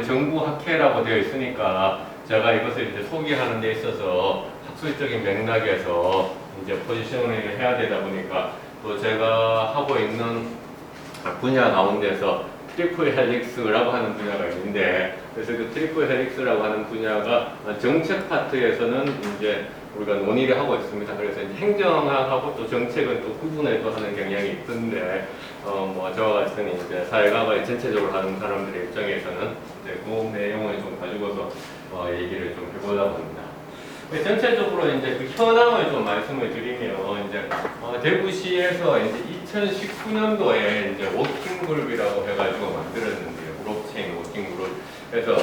이제 정부학회라고 되어 있으니까 제가 이것을 이제 소개하는 데 있어서 학술적인 맥락에서 이제 포지셔닝을 해야 되다 보니까 또 제가 하고 있는 분야 가운데서 트리플 헬릭스라고 하는 분야가 있는데, 그래서 그 트리플 헬릭스라고 하는 분야가 정책 파트에서는 이제 우리가 논의를 하고 있습니다. 그래서 이제 행정학하고 또 정책은 또 구분을 또 하는 경향이 있던데, 뭐 저와 같은 이제 사회학을 전체적으로 하는 사람들의 입장에서는 이제 그 내용을 좀 가지고서 얘기를 좀 해보려고 합니다. 전체적으로 이제 그 현황을 좀 말씀을 드리면, 이제 대구시에서 이제 2019년도에 이제 워킹그룹이라고 해가지고 만들었는데요. 블록체인 워킹그룹. 그래서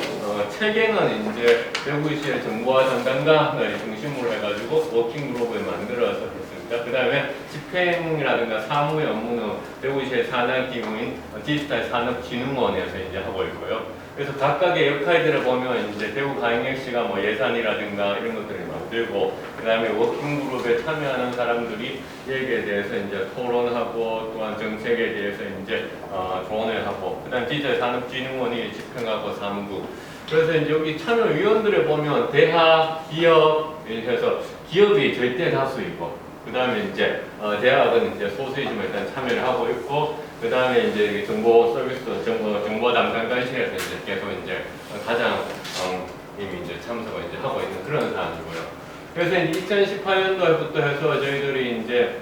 최근에는 이제 대구시의 정보화 담당관을 중심으로 해가지고 워킹그룹을 만들어서 했습니다. 그 다음에 집행이라든가 사무의 업무는 대구시의 산하기구인 디지털산업진흥원에서 이제 하고 있고요. 그래서 각각의 역할들을 보면 이제 대구광역시가 뭐 예산이라든가 이런 것들을 만들고, 그 다음에 워킹그룹에 참여하는 사람들이 여기에 대해서 이제 토론하고, 또한 정책에 대해서 이제 조언을 하고, 그 다음 디지털산업진흥원이 집행하고 사무부. 그래서 이제 여기 참여위원들을 보면 대학, 기업, 이렇게 해서 기업이 절대 다수이고, 그 다음에 이제 대학은 이제 소수이지만 일단 참여를 하고 있고, 그 다음에 이제 정보 서비스, 정보 담당관실에서 이제 계속 이제 가장 이미 이제 참석을 이제 하고 있는 그런 상황이고요. 그래서 이제 2018년도부터 해서 저희들이 이제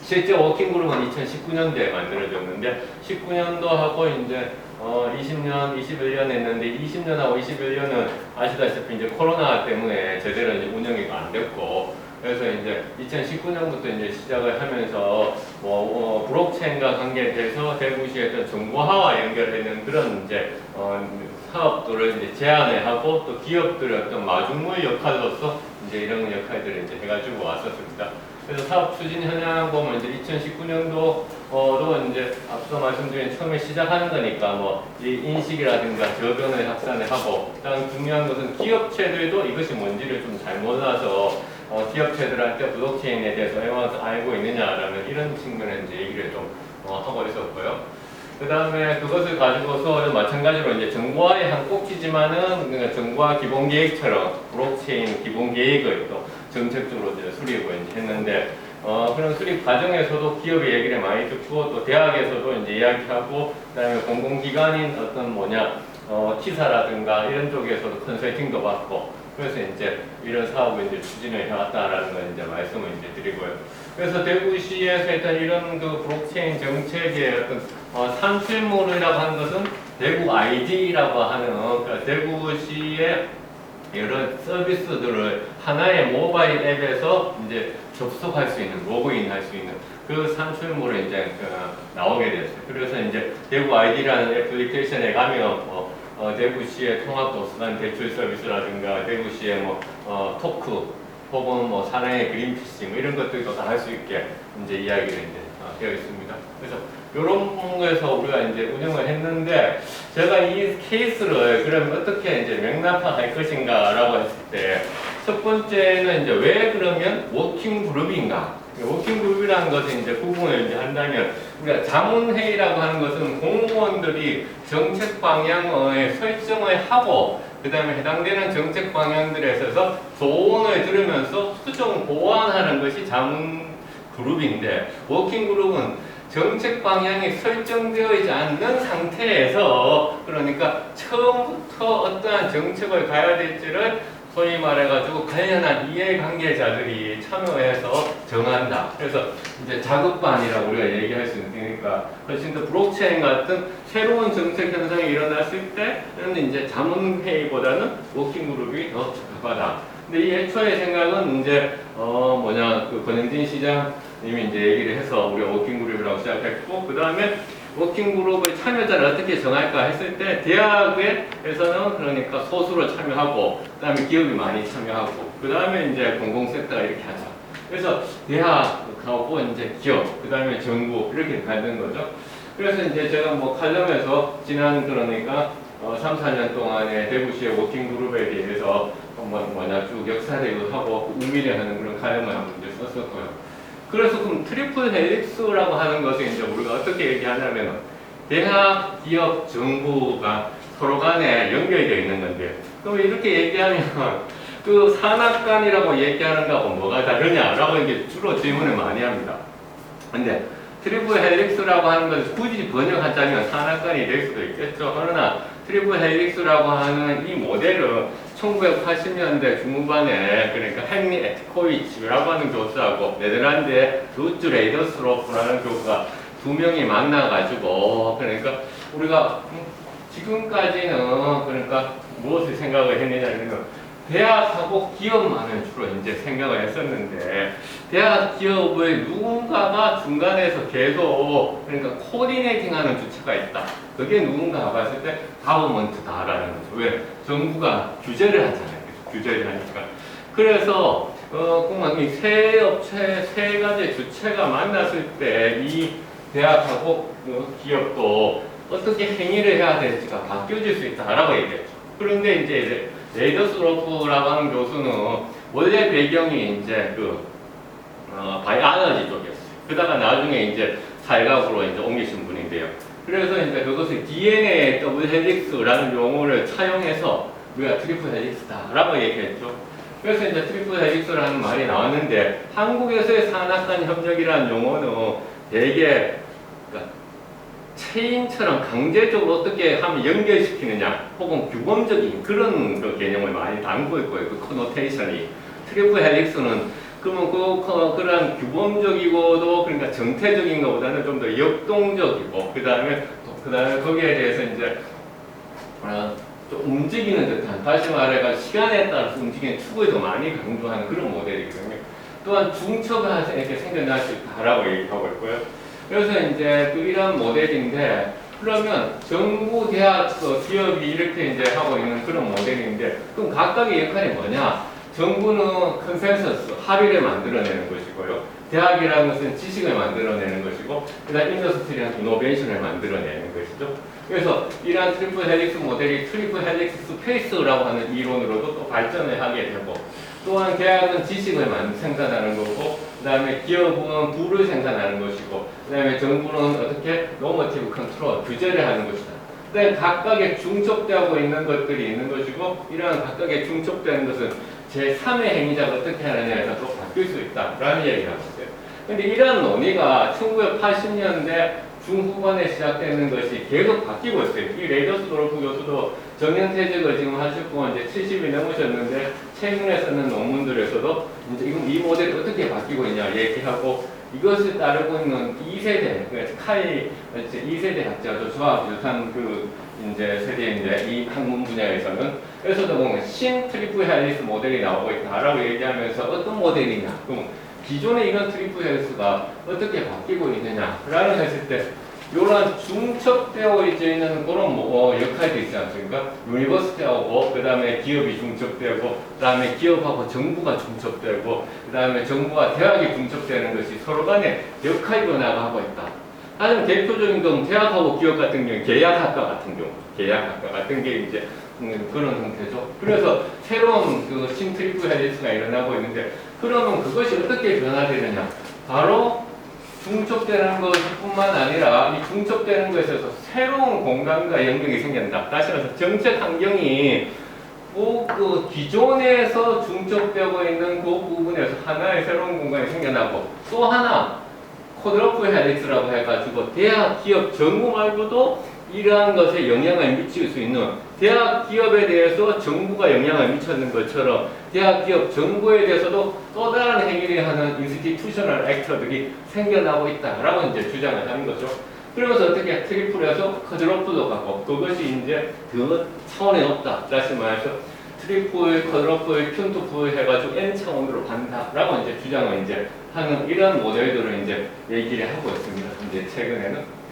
실제 워킹그룹은 2019년도에 만들어졌는데, 19년도하고 이제 20년, 21년 했는데 20년하고 21년은 아시다시피 이제 코로나 때문에 제대로 이제 운영이 안 됐고, 그래서 이제 2019년부터 이제 시작을 하면서 블록체인과 관계돼서 대구시의 어떤 정보화와 연결되는 그런 이제 사업들을 이제 제안을 하고, 또 기업들의 어떤 마중물 역할로서 이제 이런 역할들을 이제 해가지고 왔었습니다. 그래서 사업 추진 현황 보면 이제 2019년도로 이제 앞서 말씀드린 처음에 시작하는 거니까 이 인식이라든가 저변을 확산을 하고, 그다음 중요한 것은 기업체들도 이것이 뭔지를 좀 잘 몰라서 기업체들한테 블록체인에 대해서 얼마나 알고 있느냐라는 이런 측면의 이제 얘기를 좀 하고 있었고요. 그 다음에 그것을 가지고서 마찬가지로 이제 정보화의 한 꼭지지만은 그러니까 정보화 기본 계획처럼 블록체인 기본 계획을 또 정책적으로 이제 수립을 이제 했는데, 그런 수립 과정에서도 기업의 얘기를 많이 듣고, 또 대학에서도 이제 이야기하고, 그다음에 공공기관인 어떤 티사라든가 이런 쪽에서도 컨설팅도 받고, 그래서 이제 이런 사업을 이제 추진을 해왔다라는 걸 이제 말씀을 이제 드리고요. 그래서 대구시에서 일단 이런 그 블록체인 정책의 어떤 산출물이라고 하는 것은 대구 ID라고 하는 그러니까 대구시의 여러 서비스들을 하나의 모바일 앱에서 이제 접속할 수 있는, 로그인 할 수 있는 그 산출물이 이제 나오게 됐어요. 그래서 이제 대구 ID라는 애플리케이션에 가면 대구시의 통합도서관 대출 서비스라든가 대구시의 토크 혹은 사랑의 그린피시 이런 것들도 다 할 수 있게 이제 이야기를 이제 되어 있습니다. 그래서 이런 거에서 우리가 이제 운영을 했는데, 제가 이 케이스를 그럼 어떻게 이제 맥락화할 것인가라고 했을 때, 첫 번째는 이제 왜 그러면 워킹 그룹인가? 워킹 그룹이라는 것은 이제 구분을 이제 한다면, 우리가 자문회의라고 하는 것은 공무원들이 정책 방향을 설정을 하고, 그 다음에 해당되는 정책 방향들에 있어서 조언을 들으면서 수정 보완하는 것이 자문 그룹인데, 워킹 그룹은 정책 방향이 설정되어 있지 않는 상태에서, 그러니까 처음부터 어떠한 정책을 가야 될지를 소위 말해가지고 관련한 이해관계자들이 참여해서 정한다. 그래서 이제 작업반이라고 우리가 얘기할 수 있으니까, 훨씬 더 블록체인 같은 새로운 정책 현상이 일어났을 때는 이제 자문회의보다는 워킹그룹이 더 적합하다. 근데 이 애초의 생각은 이제 그 권영진 시장님이 이제 얘기를 해서 우리가 워킹그룹이라고 시작했고, 그 다음에 워킹그룹의 참여자를 어떻게 정할까 했을 때, 대학에서는 그러니까 소수로 참여하고, 그 다음에 기업이 많이 참여하고, 그 다음에 이제 공공섹터가 이렇게 하자. 그래서 대학하고 이제 기업, 그 다음에 정부 이렇게 가는 거죠. 그래서 이제 제가 칼럼에서 지난 그러니까 3, 4년 동안에 대구시의 워킹그룹에 대해서 쭉 역사를 하고 의미를 하는 그런 칼럼을 한번 이제 썼었고요. 그래서 그럼 트리플 헬릭스라고 하는 것을 이제 우리가 어떻게 얘기하냐면, 대학, 기업, 정부가 서로 간에 연결되어 있는 건데, 그럼 이렇게 얘기하면 그 산악관이라고 얘기하는 거하고 뭐가 다르냐라고 이게 주로 질문을 많이 합니다. 근데 트리플 헬릭스라고 하는 것을 굳이 번역하자면 산악관이 될 수도 있겠죠. 그러나 트리플 헬릭스라고 하는 이 모델은 1980년대 중후반에 그러니까 헨리 에트코비치라고 하는 교수하고 네덜란드의 루트 레이더스로프라는 교수가 두 명이 만나가지고 그러니까 우리가 지금까지는 그러니까 무엇을 생각을 했느냐면 대학하고 기업만을 주로 이제 생각을 했었는데 대학 기업을 누군가가 중간에서 계속 그러니까 코디네이팅하는 주체가 있다. 그게 누군가 봤을 때 가버먼트다라는 거죠. 왜? 정부가 규제를 하잖아요. 규제를 하니까. 그래서 그러면 이 세 업체 세 가지 주체가 만났을 때 이 대학하고 기업도 어떻게 행위를 해야 될지가 바뀌어질 수 있다라고 얘기했죠. 그런데 이제 레이더스로프라고 하는 교수는 원래 배경이 이제 바이오로지 쪽이었어요. 그러다가 나중에 이제 사회학으로 이제 옮기신 분인데요. 그래서 이제 그것을 DNA 더블 헬릭스라는 용어를 차용해서 우리가 트리플 헬릭스다라고 얘기했죠. 그래서 이제 트리플 헬릭스라는 말이 나왔는데 한국에서의 산악관 협력이라는 용어는 되게 그러니까 체인처럼 강제적으로 어떻게 하면 연결시키느냐 혹은 규범적인 그런 그 개념을 많이 담고 있고요. 그 코노테이션이 트리플 헬릭스는 그러면 그런 규범적이고도 그러니까 정태적인 것보다는 좀 더 역동적이고 그다음에 거기에 대해서 이제 좀 움직이는 듯한 다시 말해가 시간에 따라서 움직이는 축을 더 많이 강조하는 그런 모델이거든요. 또한 중첩이 이렇게 생겨날 수 있다라고 얘기하고 있고요. 그래서 이제 이런 모델인데 그러면 정부, 대학, 기업이 이렇게 이제 하고 있는 그런 모델인데 그럼 각각의 역할이 뭐냐? 정부는 컨센서스, 합의를 만들어내는 것이고요. 대학이라는 것은 지식을 만들어내는 것이고 그다음 인더스트리랑 이노베이션을 만들어내는 것이죠. 그래서 이러한 트리플 헬릭스 모델이 트리플 헬릭스 스페이스라고 하는 이론으로도 또 발전을 하게 되고 또한 대학은 지식을 생산하는 거고 그 다음에 기업은 부를 생산하는 것이고 그 다음에 정부는 어떻게 노머티브 컨트롤, 규제를 하는 것이다. 그 다음에 각각의 중첩되고 있는 것들이 있는 것이고 이러한 각각의 중첩되는 것은 제3의 행위자가 어떻게 하느냐에서 또 바뀔 수 있다라는 얘기를 하고 있어요. 근데 이러한 논의가 1980년대 중후반에 시작되는 것이 계속 바뀌고 있어요. 이 레이더스도르프 교수도 정년퇴직을 지금 하셨고 이제 70이 넘으셨는데 최근에 쓰는 논문들에서도 이제 이 모델이 어떻게 바뀌고 있냐 얘기하고 이것을 따르고 있는 2세대, 그러니까 카이 2세대 학자, 조수와 비슷한 이제 세대인데 이 학문 분야에서는 그래서도 보면 신 트리플 헬릭스 모델이 나오고 있다라고 얘기하면서 어떤 모델이냐, 그럼 기존의 이런 트리플 헬릭스가 어떻게 바뀌고 있느냐라는 했을 때 이런 중첩되어 있는 그런 역할도 있지 않습니까? 유니버시티하고 그 다음에 기업이 중첩되고 그 다음에 기업하고 정부가 중첩되고 그 다음에 정부와 대학이 중첩되는 것이 서로 간에 역할 변화가 하고 있다. 가장 대표적인 건 대학하고 기업 같은 경우 계약학과 같은 경우 계약학과 같은 게 이제 그런 형태죠. 그래서 새로운 신트리플 헬릭스가 일어나고 있는데 그러면 그것이 어떻게 변화되느냐? 바로 중첩되는 것뿐만 아니라 이 중첩되는 것에서 새로운 공간과 영역이 생긴다. 다시 말해서 정책 환경이 그 기존에서 중첩되고 있는 그 부분에서 하나의 새로운 공간이 생겨나고 또 하나 쿼드러플 헬릭스라고 해가지고 대학, 기업, 정부 말고도 이러한 것에 영향을 미칠 수 있는 대학, 기업에 대해서 정부가 영향을 미쳤는 것처럼 대학, 기업, 정부에 대해서도 또 다른 행위를 하는 인스티튜셔널 액터들이 생겨나고 있다라고 이제 주장을 하는 거죠. 그러면서 어떻게 트리플에서 쿼드러플로 가고 그것이 이제 그 차원이 없다. 다시 말해서 트리플, 쿼드러플, 퀸투플 해가지고 n 차원으로 간다라고 이제 주장을 이제 하는 이런 모델들을 이제 얘기를 하고 있습니다. 이제 최근에는.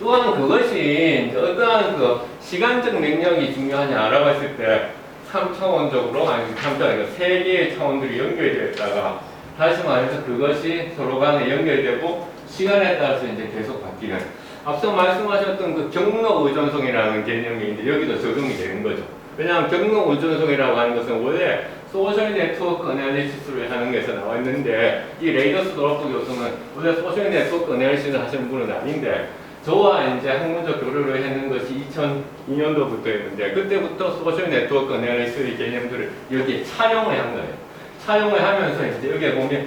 또한 그것이 이제 어떠한 시간적 능력이 중요하냐라고 했을 때 3차원적으로 아니 3차원, 3개의 차원들이 연결되어 있다가 다시 말해서 그것이 서로 간에 연결되고 시간에 따라서 이제 계속 바뀌는 앞서 말씀하셨던 경로 의존성이라는 개념이 이제 여기도 적용이 되는 거죠. 왜냐하면 경로 의존성이라고 하는 것은 원래 소셜 네트워크 어널리시스를 하는 것에서 나왔는데 이 레이더스도르프 교수는 원래 소셜 네트워크 어널리시스를 하시는 분은 아닌데 저와 이제 학문적 교류를 했는 것이 2002년도부터였는데 그때부터 소셜 네트워크 어널리스의 개념들을 여기에 차용을 한 거예요. 차용을 하면서 이제 여기에 보면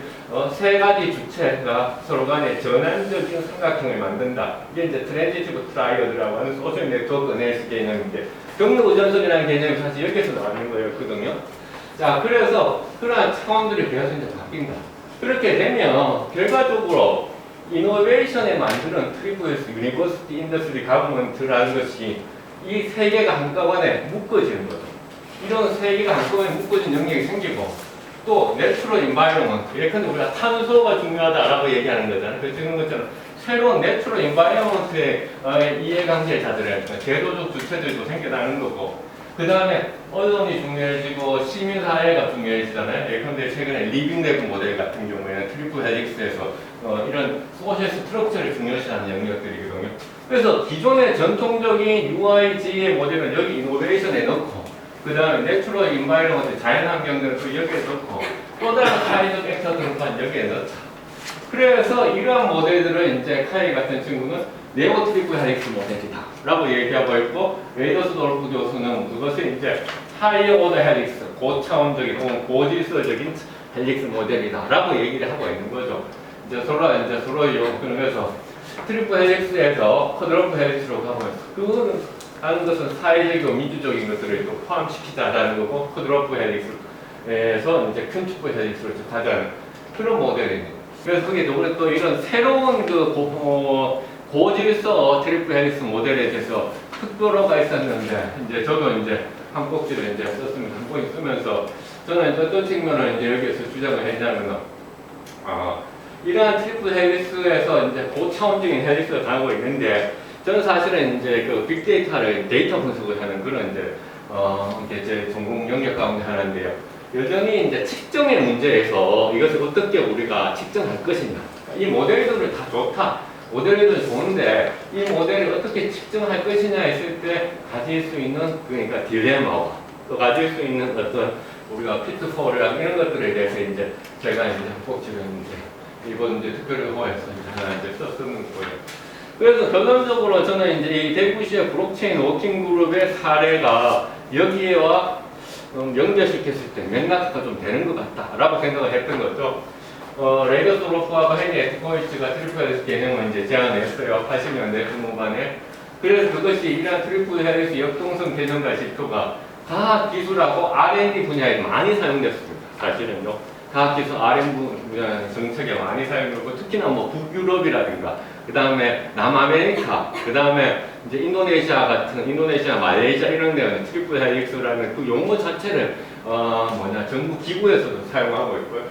세 가지 주체가 서로 간에 전환적인 삼각형을 만든다. 이게 이제 트랜지티브 트라이어드라고 하는 소셜 네트워크 어널리스 개념인데 경로 의존성이라는 개념이 사실 여기서 나오는 거였거든요. 자, 그래서 그러한 차원들이 계속 이제 바뀐다. 그렇게 되면 결과적으로 이노베이션에 만드는 트리플스 유니버시티 인더스트리 가버먼트라는 것이 이 세 개가 한꺼번에 묶어지는 거죠. 이런 세 개가 한꺼번에 묶어진 영역이 생기고 또 내추럴 인바이러먼트 예컨대 우리가 탄소가 중요하다라고 얘기하는 거잖아요. 그래서 지금 것처럼 새로운 내추럴 인바이러먼트의 이해관계자들의 제도적 주체들도 생겨나는 거고 그 다음에 언론이 중요해지고 시민사회가 중요해지잖아요. 예컨대 최근에 리빙랩 모델 같은 경우에는 트리플 헬릭스에서 이런 소셜 스트럭처를 중요시하는 영역들이거든요. 그래서 기존의 전통적인 UIG의 모델은 여기 이노베이션에 넣고 그 다음에 내추럴 인바이러먼트 자연환경들을 또 여기에 넣고 또 다른 사회적 액터들은 여기에 넣자. 그래서 이러한 모델들을 이제 카이 같은 친구는 네오 트리플 헬릭스 모델이다 라고 얘기하고 있고 웨이더스 돌프 교수는 그것을 이제 하이어 오더 헬릭스 고차원적인 혹은 고질서적인 헬릭스 모델이다 라고 얘기를 하고 있는 거죠. 이제 서로요. 그래서 트리플 헬릭스에서 쿼드러플 헬릭스로 가고 있어. 그거는 하는 것은 사회적이고 민주적인 것들을 또 포함시키자라는 거고 쿼드러플 헬릭스에서 이제 퀸투플 헬릭스로 가자는 그런 모델입니다. 그래서 그게 또 이런 새로운 고질서 트리플 헬릭스 모델에 대해서 특별호가 있었는데 이제 저도 이제 한 꼭지를 이제 썼습니다. 한 꼭지 쓰면서 저는 이제 어떤 측면을 이제 여기에서 주장을 했냐면 이러한 트리플 헬릭스에서 이제 고차원적인 헬릭스가 당하고 있는데 저는 사실은 이제 그 빅데이터를 데이터 분석을 하는 그런 이제 제 전공 영역 가운데 하나인데요. 여전히 이제 측정의 문제에서 이것을 어떻게 우리가 측정할 것이냐. 이 모델들을 다 좋다. 모델들은 좋은데 이 모델을 어떻게 측정할 것이냐 했을 때 가질 수 있는 그러니까 딜레마와 또 가질 수 있는 어떤 우리가 피트폴이랑 이런 것들에 대해서 이제 제가 이제 꼭지를 이제 이번 이제 특별히 호에서 이제 하나 이제 썼는 거예요. 그래서 결론적으로 저는 이제 이 대구시의 블록체인 워킹 그룹의 사례가 여기에와 연결시켰을 때 맥락화가 좀 되는 것 같다라고 생각을 했던 거죠. 레이더스 로프하고 헤니 에스코이츠가 트리플 헬릭스 개념을 이제 제안했어요. 80년대 후반에. 그래서 그것이 이러한 트리플 헬릭스 역동성 개념과 지표가 과학기술하고 R&D 분야에 많이 사용됐습니다. 사실은요. 과학기술 R&D 분야 정책에 많이 사용되고 특히나 뭐 북유럽이라든가 그 다음에 남아메리카, 그 다음에 이제 인도네시아, 말레이시아 이런 데는 트리플 헬릭스라는 그 용어 자체를 정부 기구에서도 사용하고 있고요.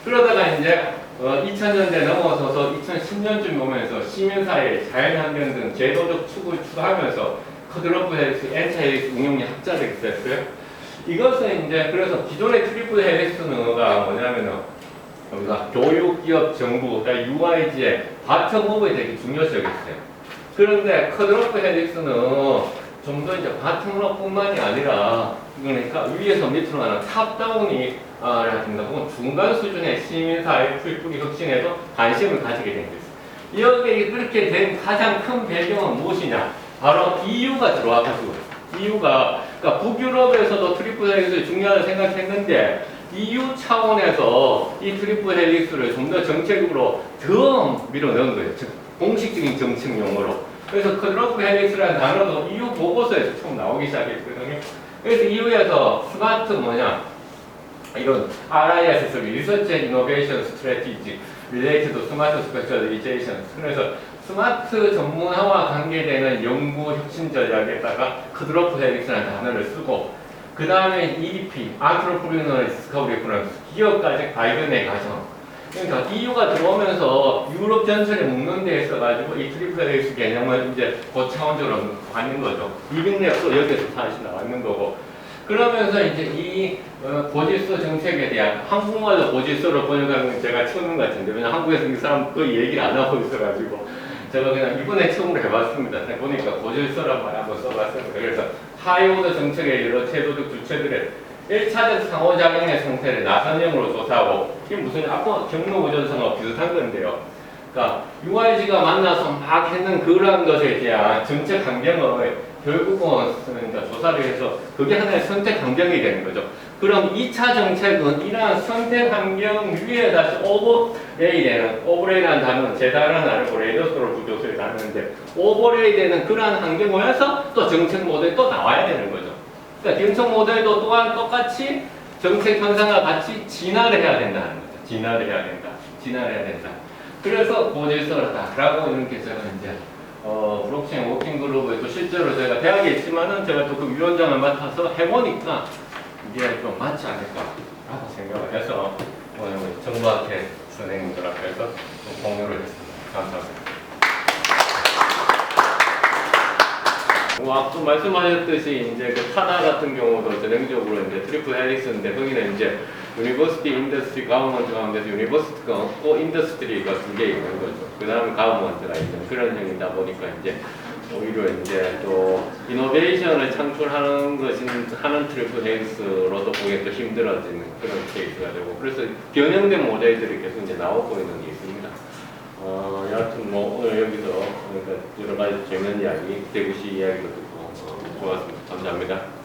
그러다가 이제 2000년대 넘어서서 2010년쯤 오면서 시민사회, 자연환경 등 제도적 축을 추가하면서 쿼드러플 헬릭스, N차 헬릭스 응용이 확장되게 됐어요. 이것은 이제 그래서 기존의 트리플 헬릭스가 뭐냐면은 우리가 교육, 기업, 정부, 그러니까 UIG의 바텀업에 되게 중요시 여겼어요. 그런데 쿼드러플 헬릭스는 좀 더 이제 바텀업뿐만이 아니라 그러니까 위에서 밑으로 가는 탑다운이 라든가 혹은 중간 수준의 시민사회 풀뿌리 혁신에도 관심을 가지게 된 거죠. 여기에 그렇게 된 가장 큰 배경은 무엇이냐? 바로 EU가 들어와가지고 EU가 그러니까 북유럽에서도 트리플 헬릭스를 중요하다고 생각했는데 EU 차원에서 이 트리플 헬릭스를 좀 더 정책으로 더 밀어넣은 거예요. 즉 공식적인 정책 용어로. 그래서 쿼드러플 헬릭스라는 단어도 EU 보고서에서 처음 나오기 시작했거든요. 그래서 EU에서 스마트 이런 RIS, Research and Innovation Strategy Related to Smart Specialization. 그래서 스마트 전문화와 관계되는 연구 혁신 전략에다가 쿼드러플 헬릭스라는 단어를 쓰고 그 다음에 EDP, Entrepreneurial Discovery Programs, 기업까지 발견의 과정. 그러니까 EU가 들어오면서 유럽 전체를 묶는 데 있어가지고 이 트리플 헬릭스 개념을 이제 고차원적으로 갖는 거죠. 이빙랩도 여기에서 다시 나왔는 거고. 그러면서 이제 이 고질서 정책에 대한 한국말로 고질서로 번역하는 건 제가 처음인 것 같은데 왜냐면 한국에서 이 사람 거의 얘기를 안 하고 있어가지고 제가 그냥 이번에 처음으로 해봤습니다. 보니까 고질서란 말 한번 써봤습니다. 그래서 하이오더 정책의 여러 제도적 주체들의 1차적 상호작용의 상태를 나선형으로 조사하고 이게 무슨 아까 경로 의존성과 비슷한 건데요. 그러니까 UIG가 만나서 막 했는 그런 것에 대한 정책 환경을 결국은 그러니까 조사를 해서 그게 하나의 선택 환경이 되는 거죠. 그럼 2차 정책은 이러한 선택 환경 위에 다시 오버레이라는 단어는 제 단어는 아니고 레이더스로 부조소에 나누는데 오버레이되는 그러한 환경에서 또 정책 모델이 또 나와야 되는 거죠. 그러니까 정책 모델도 또한 똑같이 정책 현상과 같이 진화를 해야 된다는 거죠. 진화를 해야 된다. 진화를 해야 된다. 그래서 고질서라고 이렇게 제가 이제 블록체인 워킹 그룹에도 실제로 제가 대학에 있지만은 제가 또 그 위원장을 맡아서 해보니까 이게 좀 맞지 않을까라고 생각을 해서 오늘 정부학회 선생님들 앞에서 좀 공유를 했습니다. 감사합니다. 앞서 말씀하셨듯이 이제 그 타다 같은 경우도 전형적으로 이제 트리플 헬릭스인데 거기는 이제 유니버시티, 인더스트리, 가버먼트 가운데서 유니버시티가 없고 인더스트리가 두 개 있는 거죠. 그 다음에 가버먼트가 있는 그런 형이다 보니까 이제 오히려 이제 또 이노베이션을 창출하는 하는 트리플 헬릭스로도 보기 또 힘들어지는 그런 케이스가 되고 그래서 변형된 모델들이 계속 이제 나오고 있는 게 있습니다. 여하튼 뭐 오늘 여기서 그러니까 여러 가지 재밌는 이야기, 대구시 이야기도 듣고 좋았습니다. 감사합니다. 네.